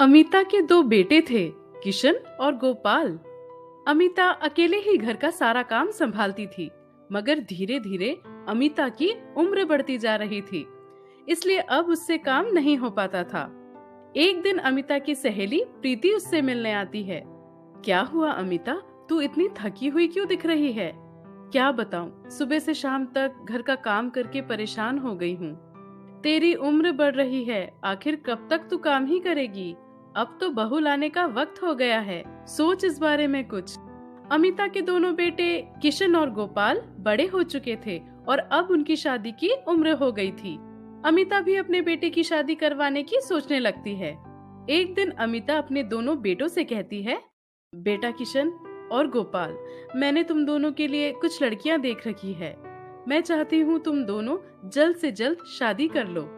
अमिता के दो बेटे थे, किशन और गोपाल। अमिता अकेले ही घर का सारा काम संभालती थी, मगर धीरे धीरे अमिता की उम्र बढ़ती जा रही थी, इसलिए अब उससे काम नहीं हो पाता था। एक दिन अमिता की सहेली प्रीति उससे मिलने आती है। क्या हुआ अमिता, तू इतनी थकी हुई क्यों दिख रही है? क्या बताऊं, सुबह से शाम तक घर का काम करके परेशान हो गई हूँ। तेरी उम्र बढ़ रही है, आखिर कब तक तू काम ही करेगी? अब तो बहू लाने का वक्त हो गया है, सोच इस बारे में कुछ। अमिता के दोनों बेटे किशन और गोपाल बड़े हो चुके थे और अब उनकी शादी की उम्र हो गई थी। अमिता भी अपने बेटे की शादी करवाने की सोचने लगती है। एक दिन अमिता अपने दोनों बेटों से कहती है, बेटा किशन और गोपाल, मैंने तुम दोनों के लिए कुछ लड़कियां देख रखी है। मैं चाहती हूँ तुम दोनों जल्द से जल्द शादी कर लो।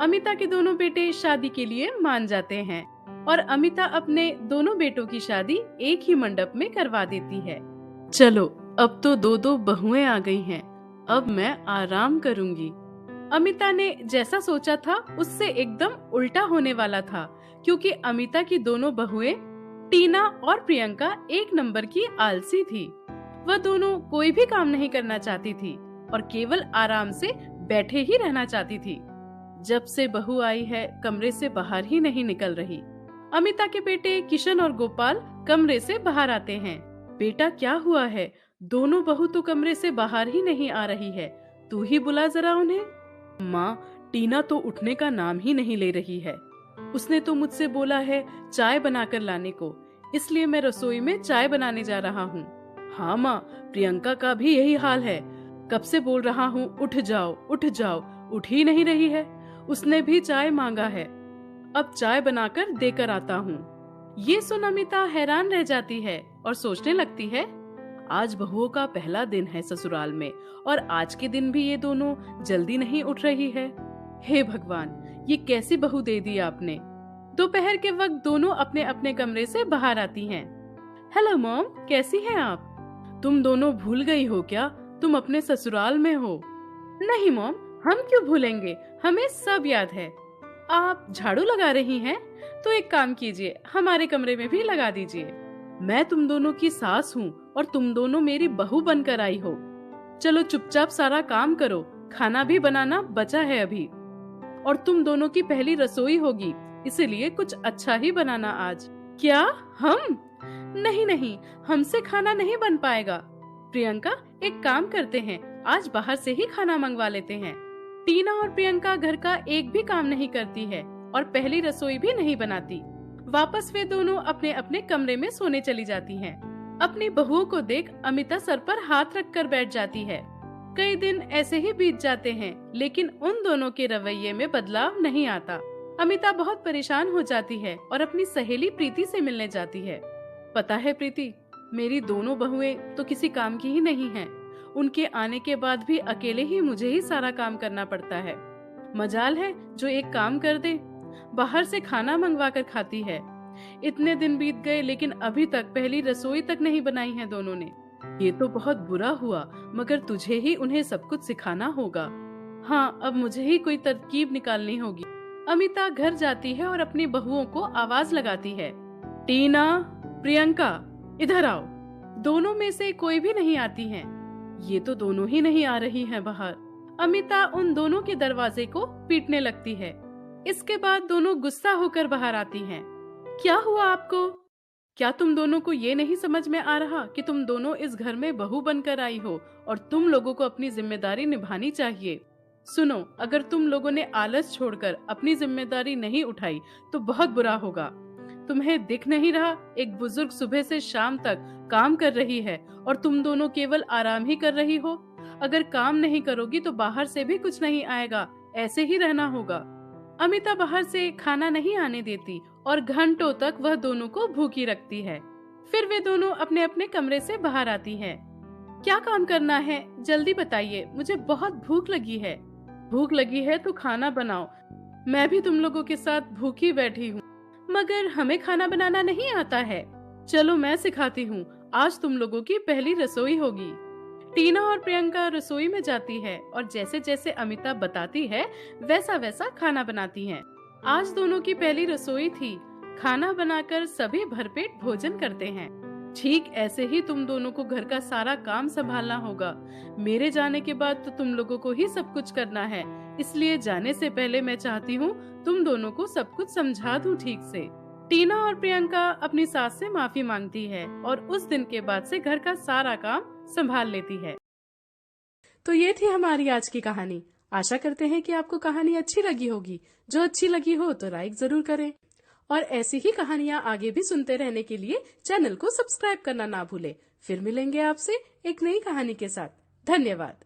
अमिता के दोनों बेटे शादी के लिए मान जाते हैं और अमिता अपने दोनों बेटों की शादी एक ही मंडप में करवा देती है। चलो, अब तो दो दो बहुएं आ गई हैं, अब मैं आराम करूंगी। अमिता ने जैसा सोचा था उससे एकदम उल्टा होने वाला था, क्योंकि अमिता की दोनों बहुएं टीना और प्रियंका एक नंबर की आलसी थी। वह दोनों कोई भी काम नहीं करना चाहती थी और केवल आराम से बैठे ही रहना चाहती थी। जब से बहू आई है, कमरे से बाहर ही नहीं निकल रही। अमिता के बेटे किशन और गोपाल कमरे से बाहर आते हैं। बेटा, क्या हुआ है? दोनों बहू तो कमरे से बाहर ही नहीं आ रही है, तू ही बुला जरा उन्हें। माँ, टीना तो उठने का नाम ही नहीं ले रही है। उसने तो मुझसे बोला है चाय बनाकर लाने को, इसलिए मैं रसोई में चाय बनाने जा रहा हूँ। हाँ माँ, प्रियंका का भी यही हाल है, कब से बोल रहा हूँ उठ जाओ उठ जाओ, उठ ही नहीं रही है। उसने भी चाय मांगा है, अब चाय बनाकर देकर आता हूँ। ये सुन अमिता हैरान रह जाती है और सोचने लगती है, आज बहुओं का पहला दिन है ससुराल में और आज के दिन भी ये दोनों जल्दी नहीं उठ रही है। हे भगवान, ये कैसी बहू दे दी आपने। दोपहर के वक्त दोनों अपने अपने कमरे से बाहर आती हैं। हेलो मॉम, कैसी हैं आप? तुम दोनों भूल गई हो क्या? तुम अपने ससुराल में हो। नहीं मॉम, हम क्यों भूलेंगे, हमें सब याद है। आप झाड़ू लगा रही हैं? तो एक काम कीजिए, हमारे कमरे में भी लगा दीजिए। मैं तुम दोनों की सास हूँ और तुम दोनों मेरी बहू बनकर आई हो। चलो चुपचाप सारा काम करो, खाना भी बनाना बचा है अभी। और तुम दोनों की पहली रसोई होगी, इसलिए कुछ अच्छा ही बनाना आज। क्या हम? नहीं नहीं, हमसे खाना नहीं बन पाएगा। प्रियंका, एक काम करते हैं, आज बाहर से ही खाना मंगवा लेते हैं। टीना और प्रियंका घर का एक भी काम नहीं करती है और पहली रसोई भी नहीं बनाती। वापस वे दोनों अपने अपने कमरे में सोने चली जाती हैं। अपनी बहुओं को देख अमिता सर पर हाथ रखकर बैठ जाती है। कई दिन ऐसे ही बीत जाते हैं, लेकिन उन दोनों के रवैये में बदलाव नहीं आता। अमिता बहुत परेशान हो जाती है और अपनी सहेली प्रीति से मिलने जाती है। पता है प्रीति, मेरी दोनों बहुएं तो किसी काम की ही नहीं हैं। उनके आने के बाद भी अकेले ही मुझे ही सारा काम करना पड़ता है। मजाल है जो एक काम कर दे, बाहर से खाना मंगवा कर खाती है। इतने दिन बीत गए लेकिन अभी तक पहली रसोई तक नहीं बनाई है दोनों ने। ये तो बहुत बुरा हुआ, मगर तुझे ही उन्हें सब कुछ सिखाना होगा। हाँ, अब मुझे ही कोई तरकीब निकालनी होगी। अमिता घर जाती है और अपनी बहुओं को आवाज लगाती है, टीना, प्रियंका, इधर आओ। दोनों में से कोई भी नहीं आती हैं। ये तो दोनों ही नहीं आ रही हैं बाहर। अमिता उन दोनों के दरवाजे को पीटने लगती है। इसके बाद दोनों गुस्सा होकर बाहर आती हैं। क्या हुआ आपको? क्या तुम दोनों को ये नहीं समझ में आ रहा कि तुम दोनों इस घर में बहू बनकर आई हो और तुम लोगों को अपनी जिम्मेदारी निभानी चाहिए। सुनो, अगर तुम लोगों ने आलस छोड़कर अपनी जिम्मेदारी नहीं उठाई तो बहुत बुरा होगा। तुम्हें दिख नहीं रहा, एक बुजुर्ग सुबह से शाम तक काम कर रही है और तुम दोनों केवल आराम ही कर रही हो। अगर काम नहीं करोगी तो बाहर से भी कुछ नहीं आएगा, ऐसे ही रहना होगा। अमिता बाहर से खाना नहीं आने देती और घंटों तक वह दोनों को भूखी रखती है। फिर वे दोनों अपने अपने कमरे से बाहर आती हैं। क्या काम करना है, जल्दी बताइए, मुझे बहुत भूख लगी है। भूख लगी है तो खाना बनाओ, मैं भी तुम लोगों के साथ भूखी बैठी हूँ। मगर हमें खाना बनाना नहीं आता है। चलो मैं सिखाती हूँ, आज तुम लोगों की पहली रसोई होगी। टीना और प्रियंका रसोई में जाती है और जैसे जैसे अमिता बताती है वैसा वैसा खाना बनाती हैं। आज दोनों की पहली रसोई थी। खाना बनाकर सभी भरपेट भोजन करते हैं। ठीक ऐसे ही तुम दोनों को घर का सारा काम संभालना होगा। मेरे जाने के बाद तो तुम लोगों को ही सब कुछ करना है, इसलिए जाने से पहले मैं चाहती हूँ तुम दोनों को सब कुछ समझा दूं ठीक से। टीना और प्रियंका अपनी सास से माफी मांगती है और उस दिन के बाद से घर का सारा काम संभाल लेती है। तो ये थी हमारी आज की कहानी। आशा करते हैं कि आपको कहानी अच्छी लगी होगी। जो अच्छी लगी हो तो लाइक जरूर करें और ऐसी ही कहानियाँ आगे भी सुनते रहने के लिए चैनल को सब्सक्राइब करना ना भूलें। फिर मिलेंगे आपसे एक नई कहानी के साथ। धन्यवाद।